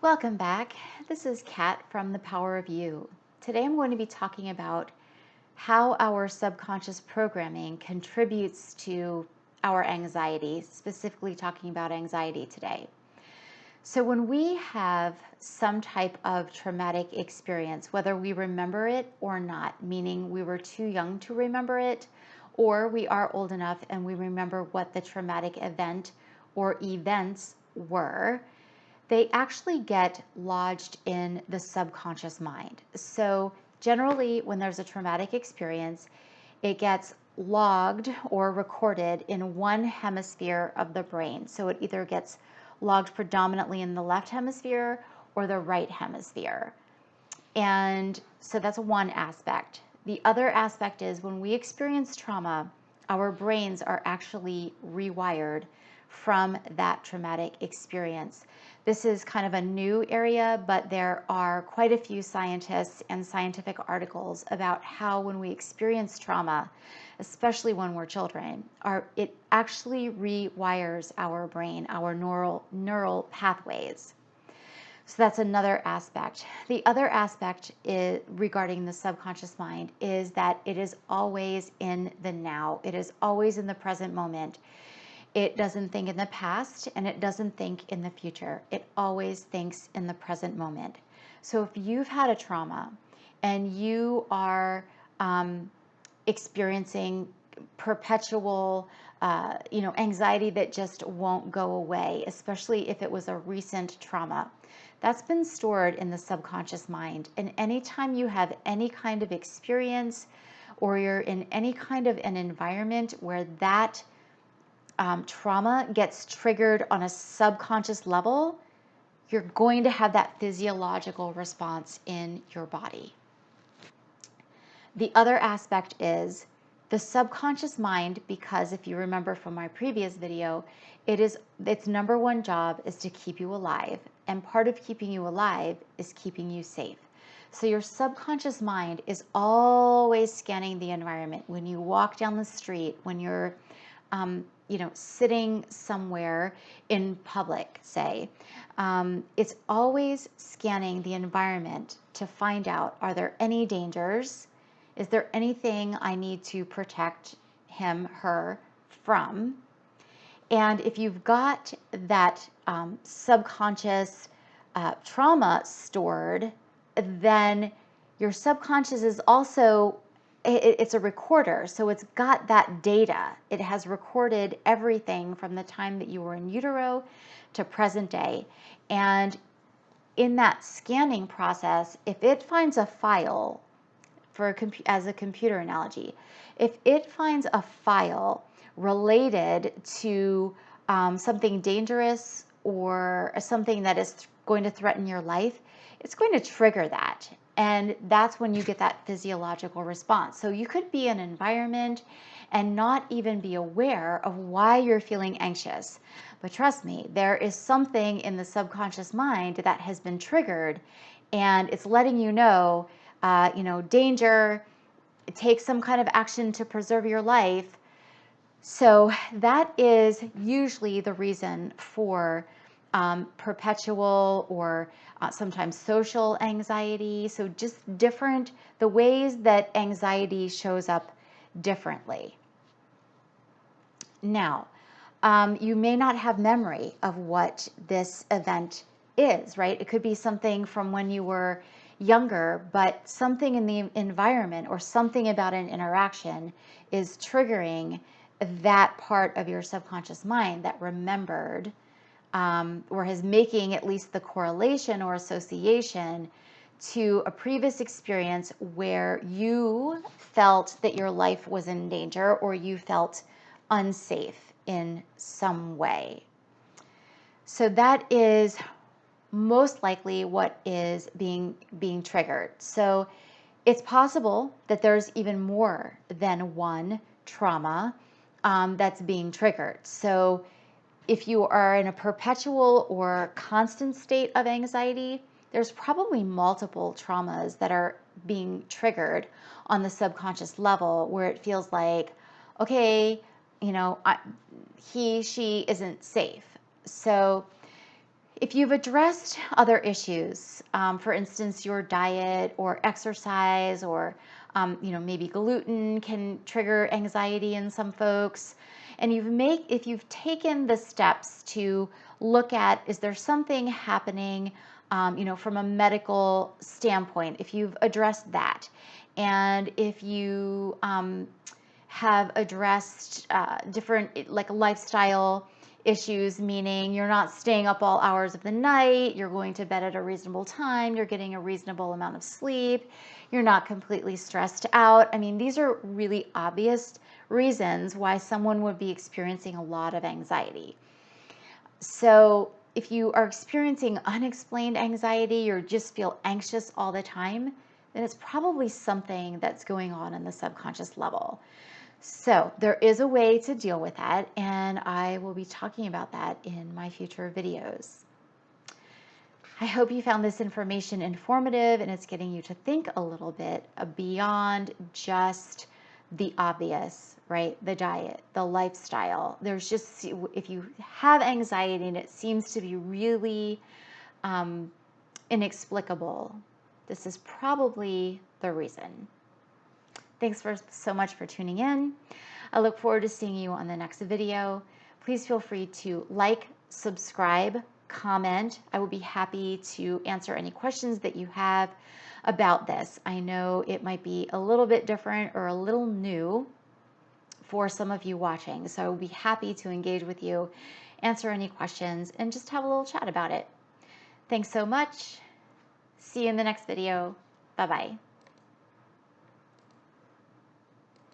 Welcome back. This is Kat from The Power of You. Today I'm going to be talking about how our subconscious programming contributes to our anxiety, specifically talking about anxiety today. So, when we have some type of traumatic experience, whether we remember it or not, meaning we were too young to remember it, or we are old enough and we remember what the traumatic event or events were, they actually get lodged in the subconscious mind. So, generally, when there's a traumatic experience, it gets logged or recorded in one hemisphere of the brain. So, it either gets logged predominantly in the left hemisphere or the right hemisphere. And so, that's one aspect. The other aspect is when we experience trauma, our brains are actually rewired from that traumatic experience. This is kind of a new area, but there are quite a few scientists and scientific articles about how when we experience trauma, especially when we're children, it actually rewires our brain, our neural pathways. So that's another aspect. The other aspect regarding the subconscious mind is that it is always in the now. It is always in the present moment. It doesn't think in the past and it doesn't think in the future. It always thinks in the present moment. So if you've had a trauma and you are experiencing perpetual anxiety that just won't go away, especially if it was a recent trauma, that's been stored in the subconscious mind. And anytime you have any kind of experience or you're in any kind of an environment where that trauma gets triggered on a subconscious level, you're going to have that physiological response in your body. The other aspect is the subconscious mind, because if you remember from my previous video, its number one job is to keep you alive. And part of keeping you alive is keeping you safe. So your subconscious mind is always scanning the environment. When you walk down the street, when you're sitting somewhere in public, say, it's always scanning the environment to find out, are there any dangers? Is there anything I need to protect him, her from? And if you've got that subconscious trauma stored, then your subconscious is also, it's a recorder. So it's got that data. It has recorded everything from the time that you were in utero to present day. And in that scanning process, if it finds a file, as a computer analogy, if it finds a file related to something dangerous or something that is going to threaten your life, it's going to trigger that. And that's when you get that physiological response. So you could be in an environment and not even be aware of why you're feeling anxious. But trust me, there is something in the subconscious mind that has been triggered, and it's letting you know, danger, take some kind of action to preserve your life. So that is usually the reason for perpetual or sometimes social anxiety. So just different, the ways that anxiety shows up differently. Now, you may not have memory of what this event is, right? It could be something from when you were younger, but something in the environment or something about an interaction is triggering that part of your subconscious mind that remembered or is making at least the correlation or association to a previous experience where you felt that your life was in danger or you felt unsafe in some way. So that is most likely what is being triggered. So it's possible that there's even more than one trauma that's being triggered. So if you are in a perpetual or constant state of anxiety, there's probably multiple traumas that are being triggered on the subconscious level where it feels like, okay, she isn't safe. So If you've addressed other issues, for instance, your diet or exercise, or maybe gluten can trigger anxiety in some folks, and if you've taken the steps to look at, is there something happening, from a medical standpoint, if you've addressed that, and if you have addressed different like lifestyle issues, meaning you're not staying up all hours of the night, you're going to bed at a reasonable time, you're getting a reasonable amount of sleep, you're not completely stressed out. I mean, these are really obvious reasons why someone would be experiencing a lot of anxiety. So if you are experiencing unexplained anxiety or just feel anxious all the time, then it's probably something that's going on in the subconscious level. So there is a way to deal with that, and I will be talking about that in my future videos. I hope you found this information informative and it's getting you to think a little bit beyond just the obvious, right? The diet, the lifestyle. There's just, if you have anxiety and it seems to be really inexplicable, this is probably the reason. Thanks so much for tuning in. I look forward to seeing you on the next video. Please feel free to like, subscribe, comment. I will be happy to answer any questions that you have about this. I know it might be a little bit different or a little new for some of you watching, so I will be happy to engage with you, answer any questions, and just have a little chat about it. Thanks so much. See you in the next video. Bye-bye.